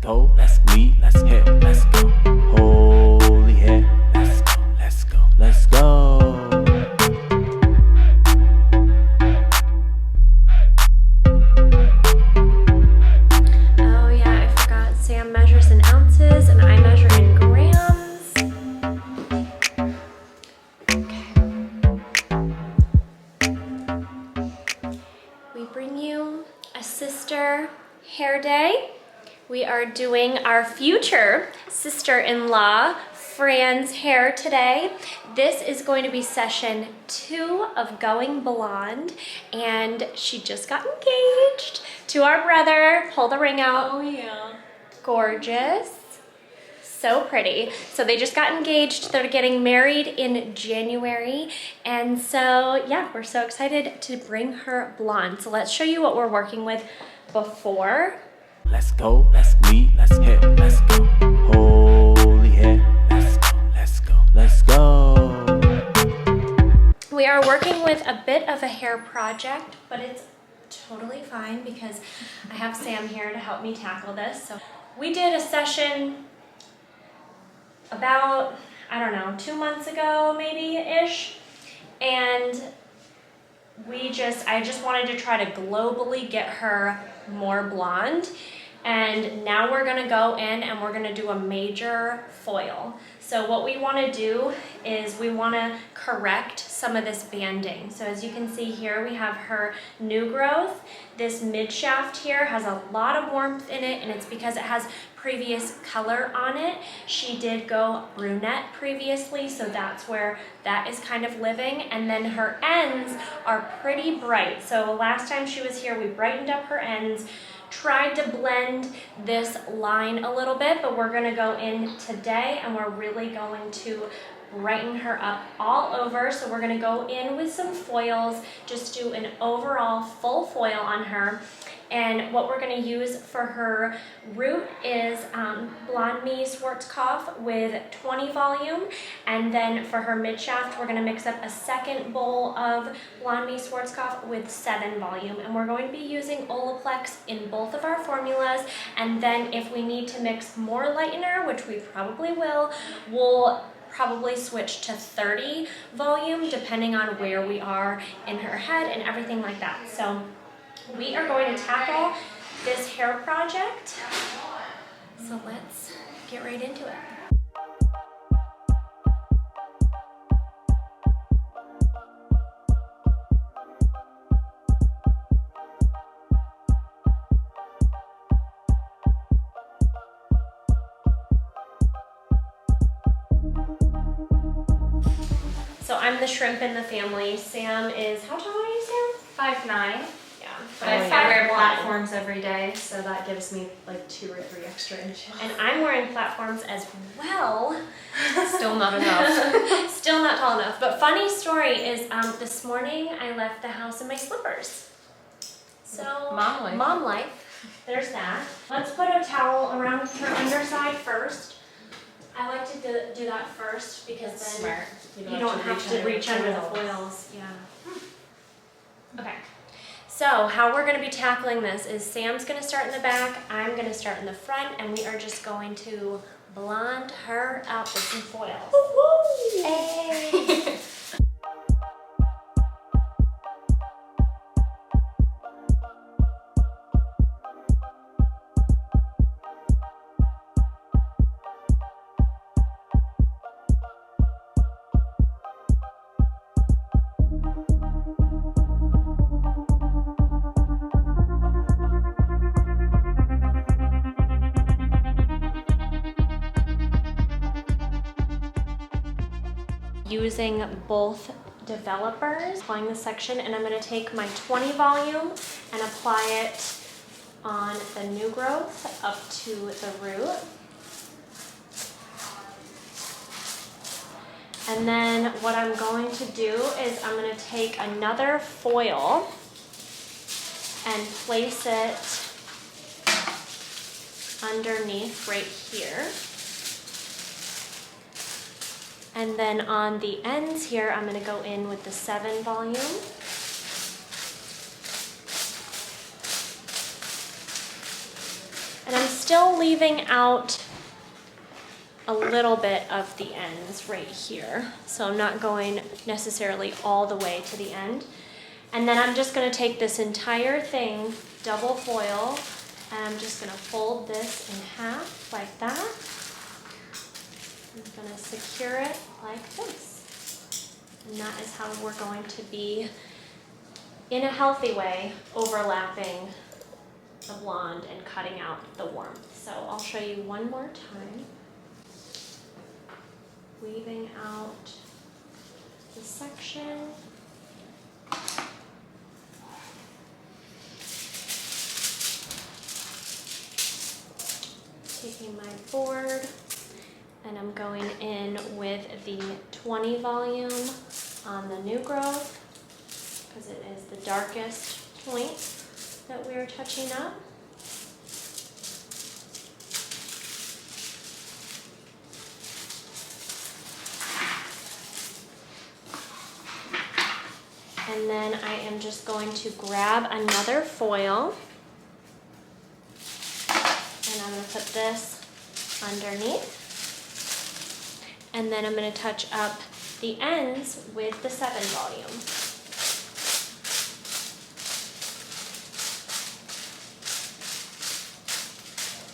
go, let's lead, let's hit, let's go. Holy hair, let's go, let's go, let's go. Oh yeah, I forgot. Sam measures in ounces and I measure in grams. Okay. We bring you a sister hair day. We are doing our future sister-in-law, Fran's hair today. This is going to be session 2 of Going Blonde, and she just got engaged to our brother. Pull the ring out. Oh yeah. Gorgeous. So pretty. So they just got engaged. They're getting married in January. And so, yeah, we're so excited to bring her blonde. So let's show you what we're working with before. Let's go, let's lead, let's hit, let's go. Holy hair, let's go, let's go, let's go. We are working with a bit of a hair project, but it's totally fine because I have Sam here to help me tackle this. So we did a session about, I don't know, 2 months ago maybe-ish, and I just wanted to try to globally get her more blonde. And now we're gonna go in and we're gonna do a major foil. So what we wanna do is we wanna correct some of this banding. So as you can see here, we have her new growth. This mid shaft here has a lot of warmth in it, and it's because it has previous color on it. She did go brunette previously, so that's where that is kind of living. And then her ends are pretty bright. So last time she was here, we brightened up her ends, tried to blend this line a little bit, but we're gonna go in today and we're really going to brighten her up all over. So we're gonna go in with some foils, just do an overall full foil on her. And what we're gonna use for her root is Blondeme Schwarzkopf with 20 volume. And then for her mid shaft, we're gonna mix up a second bowl of Blondeme Schwarzkopf with 7 volume. And we're going to be using Olaplex in both of our formulas. And then if we need to mix more lightener, which we probably will, we'll probably switch to 30 volume depending on where we are in her head and everything like that. So we are going to tackle this hair project. So let's get right into it. So I'm the shrimp in the family. Sam is, how tall are you, Sam? 5'9". Yeah. But I wear platforms every day, so that gives me like 2 or 3 extra inches. And I'm wearing platforms as well. Still not enough. Still not tall enough. But funny story is this morning I left the house in my slippers. So mom life. There's that. Let's put a towel around her underside first. I like to do that first because then Smart. you don't have to reach under the foils. Yeah. Okay. So how we're going to be tackling this is Sam's going to start in the back, I'm going to start in the front, and we are just going to blonde her up with some foils. Woo-hoo! Hey! Using both developers, applying this section, and I'm going to take my 20 volume and apply it on the new growth up to the root. And then what I'm going to do is I'm going to take another foil and place it underneath right here. And then on the ends here, I'm going to go in with the 7 volume. And I'm still leaving out a little bit of the ends right here. So I'm not going necessarily all the way to the end. And then I'm just gonna take this entire thing, double foil, and I'm just gonna fold this in half like that. I'm gonna secure it like this. And that is how we're going to be, in a healthy way, overlapping the blonde and cutting out the warmth. So I'll show you one more time. Weaving out the section. Taking my board, and I'm going in with the 20 volume on the new growth, because it is the darkest point that we're touching up. And then I am just going to grab another foil, and I'm going to put this underneath. And then I'm going to touch up the ends with the 7 volume.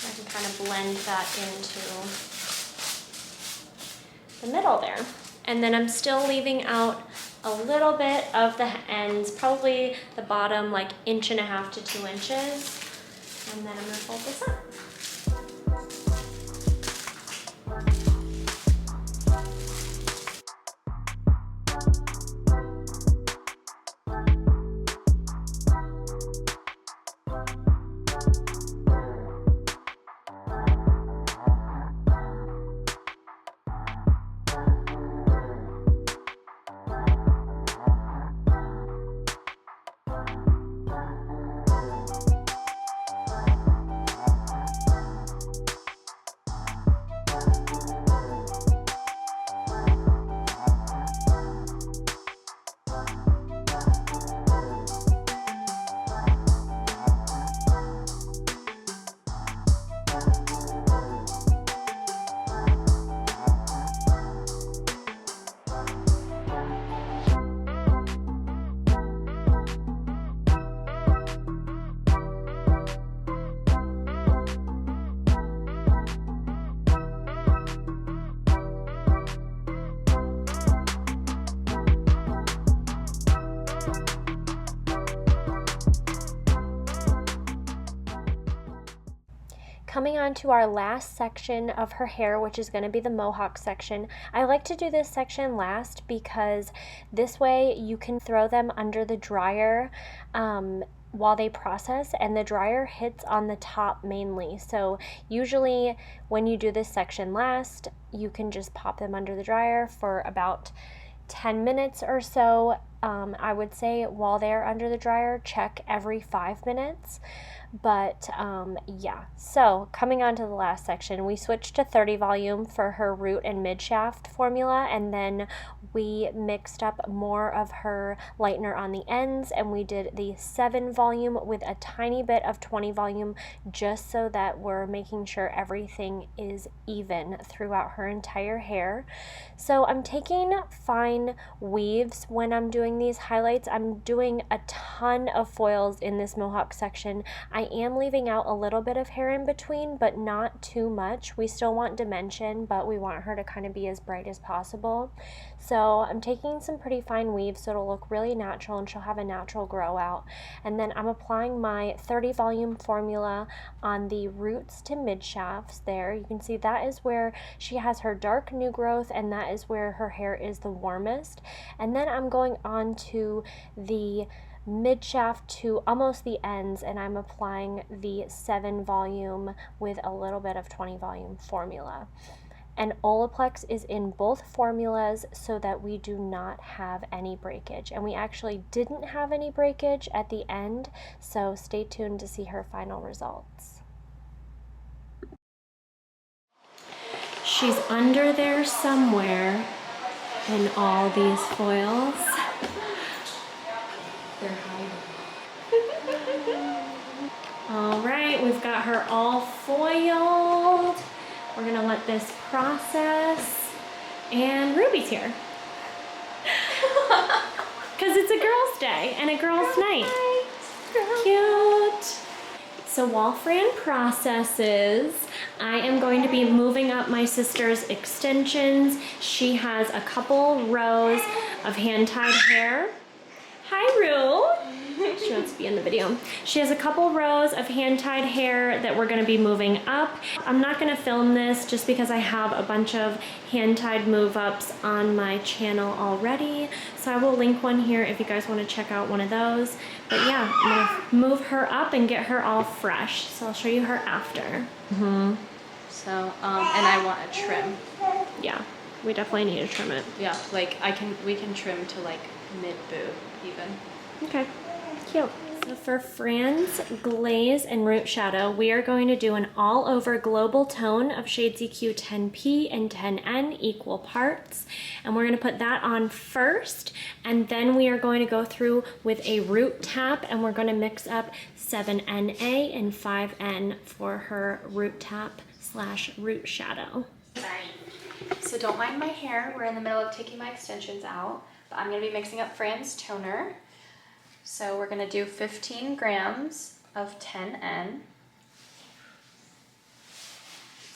I can kind of blend that into the middle there. And then I'm still leaving out a little bit of the ends, probably the bottom like 1.5 to 2 inches. And then I'm going to fold this up. Coming on to our last section of her hair, which is going to be the mohawk section. I like to do this section last because this way you can throw them under the dryer while they process, and the dryer hits on the top mainly. So usually when you do this section last, you can just pop them under the dryer for about 10 minutes or so. I would say while they're under the dryer, check every 5 minutes. But yeah, so coming on to the last section, we switched to 30 volume for her root and mid shaft formula, and then we mixed up more of her lightener on the ends, and we did the 7 volume with a tiny bit of 20 volume, just so that we're making sure everything is even throughout her entire hair. So I'm taking fine weaves when I'm doing these highlights. I'm doing a ton of foils in this mohawk section. I am leaving out a little bit of hair in between, but not too much. We still want dimension, but we want her to kind of be as bright as possible. So I'm taking some pretty fine weaves so it'll look really natural and she'll have a natural grow out. And then I'm applying my 30 volume formula on the roots to mid shafts there. You can see that is where she has her dark new growth, and that is where her hair is the warmest. And then I'm going on to the mid shaft to almost the ends, and I'm applying the 7 volume with a little bit of 20 volume formula. And Olaplex is in both formulas so that we do not have any breakage. And we actually didn't have any breakage at the end, so stay tuned to see her final results. She's under there somewhere in all these foils. They're hiding. All right, we've got got her all foiled. We're gonna let this process. And Ruby's here. Because it's a girls' day and a girls' night. Cute. So while Fran processes, I am going to be moving up my sister's extensions. She has a couple rows of hand-tied hair. Hi, Rue. She wants to be in the video. She has a couple rows of hand-tied hair that we're gonna be moving up. I'm not gonna film this just because I have a bunch of hand-tied move-ups on my channel already. So I will link one here if you guys wanna check out one of those. But yeah, I'm gonna move her up and get her all fresh. So I'll show you her after. So, and I want a trim. Yeah, we definitely need to trim it. Yeah, like we can trim to like mid-boob even. Okay, cute. So for Fran's glaze and root shadow, we are going to do an all over global tone of shades EQ 10P and 10N, equal parts. And we're gonna put that on first, and then we are going to go through with a root tap, and we're gonna mix up 7NA and 5N for her root tap / root shadow. Sorry. So don't mind my hair. We're in the middle of taking my extensions out, but I'm gonna be mixing up Fran's toner. So we're gonna do 15 grams of 10N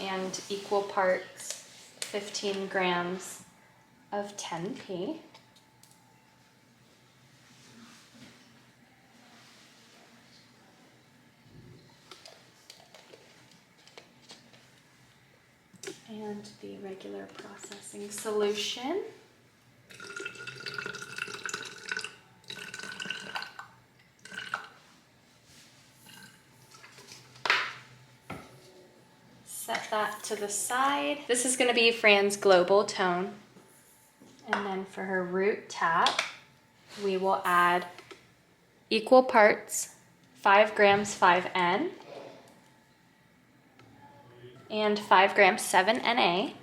and equal parts 15 grams of 10P. And the regular processing solution. Set that to the side. This is going to be Fran's global tone. And then for her root tap, we will add equal parts 5 grams 5N and 5 grams 7NA.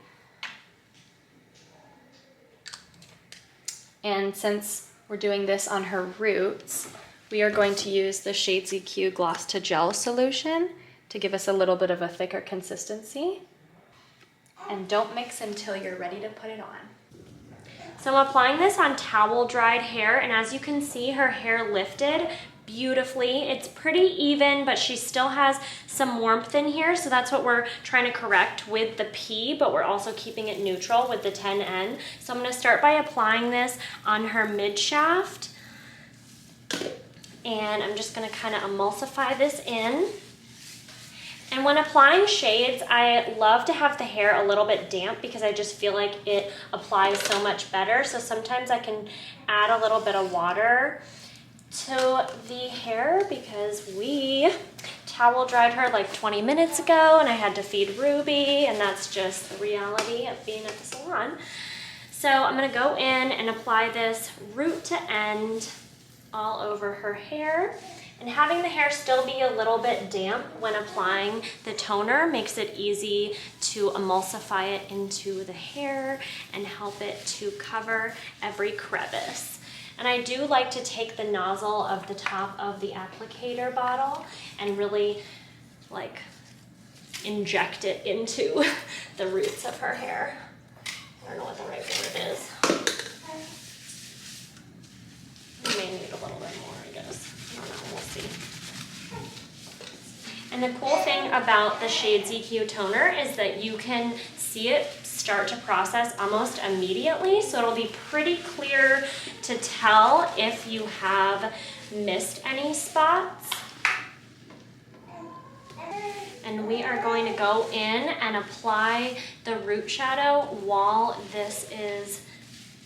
And since we're doing this on her roots, we are going to use the Shades EQ Gloss to Gel solution to give us a little bit of a thicker consistency. And don't mix until you're ready to put it on. So I'm applying this on towel dried hair, and as you can see, her hair lifted beautifully. It's pretty even, but she still has some warmth in here, so that's what we're trying to correct with the P, but we're also keeping it neutral with the 10N. So I'm gonna start by applying this on her mid shaft, and I'm just gonna kind of emulsify this in. And when applying shades, I love to have the hair a little bit damp because I just feel like it applies so much better. So sometimes I can add a little bit of water to the hair because we towel dried her like 20 minutes ago and I had to feed Ruby, and that's just the reality of being at the salon. So I'm gonna go in and apply this root to end all over her hair. And having the hair still be a little bit damp when applying the toner makes it easy to emulsify it into the hair and help it to cover every crevice. And I do like to take the nozzle of the top of the applicator bottle and really like inject it into the roots of her hair. I don't know what the right word is. You may need a little bit more, I guess. I don't know, we'll see. And the cool thing about the Shades EQ toner is that you can see it start to process almost immediately, so it'll be pretty clear to tell if you have missed any spots. And we are going to go in and apply the root shadow while this is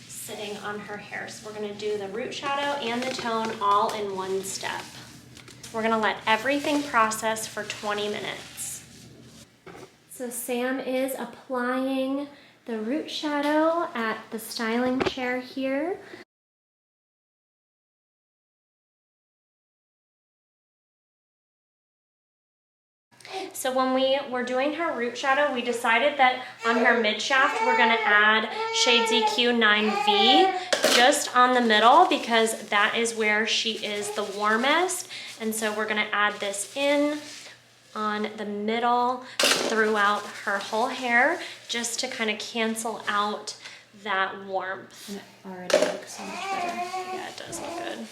sitting on her hair. So we're gonna do the root shadow and the tone all in one step. We're gonna let everything process for 20 minutes. So Sam is applying the root shadow at the styling chair here. So when we were doing her root shadow, we decided that on her mid shaft, we're gonna add Shades EQ 9V just on the middle because that is where she is the warmest. And so we're gonna add this in on the middle throughout her whole hair, just to kind of cancel out that warmth. And it already looks so much better. Yeah, it does look good.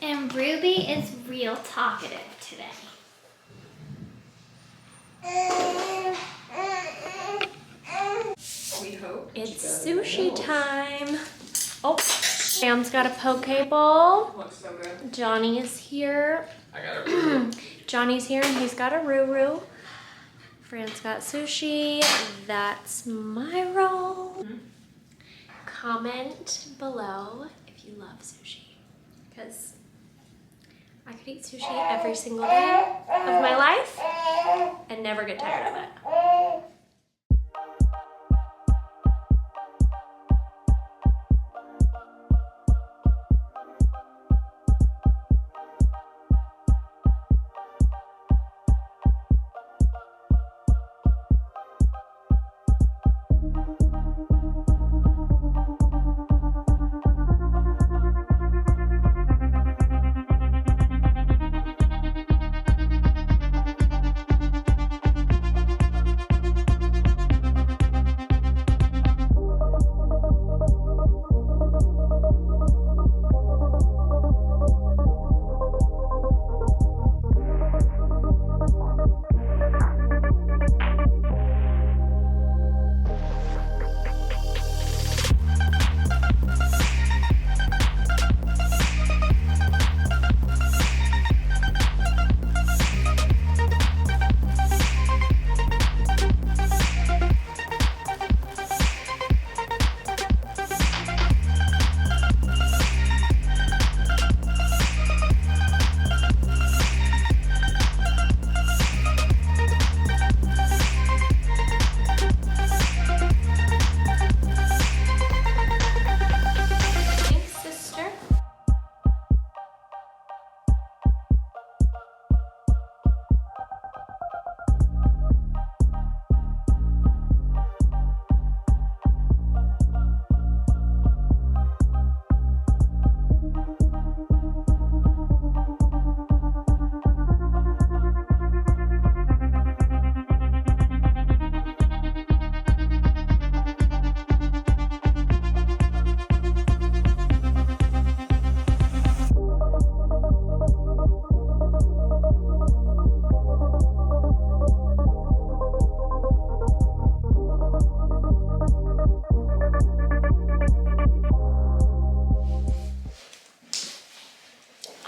And Ruby is real talkative today. We hope. It's sushi time. Oh, Sam's got a poke bowl. Looks so good. Johnny is here. I got it. Johnny's here and he's got a Ruru. Fran's got sushi. That's my roll. Comment below if you love sushi, because I could eat sushi every single day of my life and never get tired of it.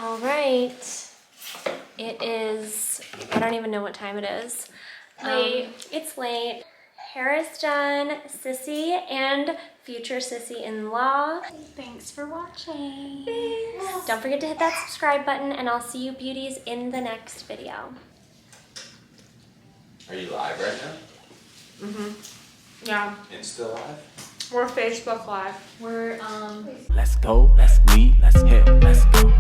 All right, it is, I don't even know what time it is. It's late. Hair is done. Sissy and future sissy-in-law. Thanks for watching. Thanks. Don't forget to hit that subscribe button, and I'll see you beauties in the next video. Are you live right now? Yeah. Insta live? We're Facebook Live. We're Let's go, let's leave, let's hit, let's go.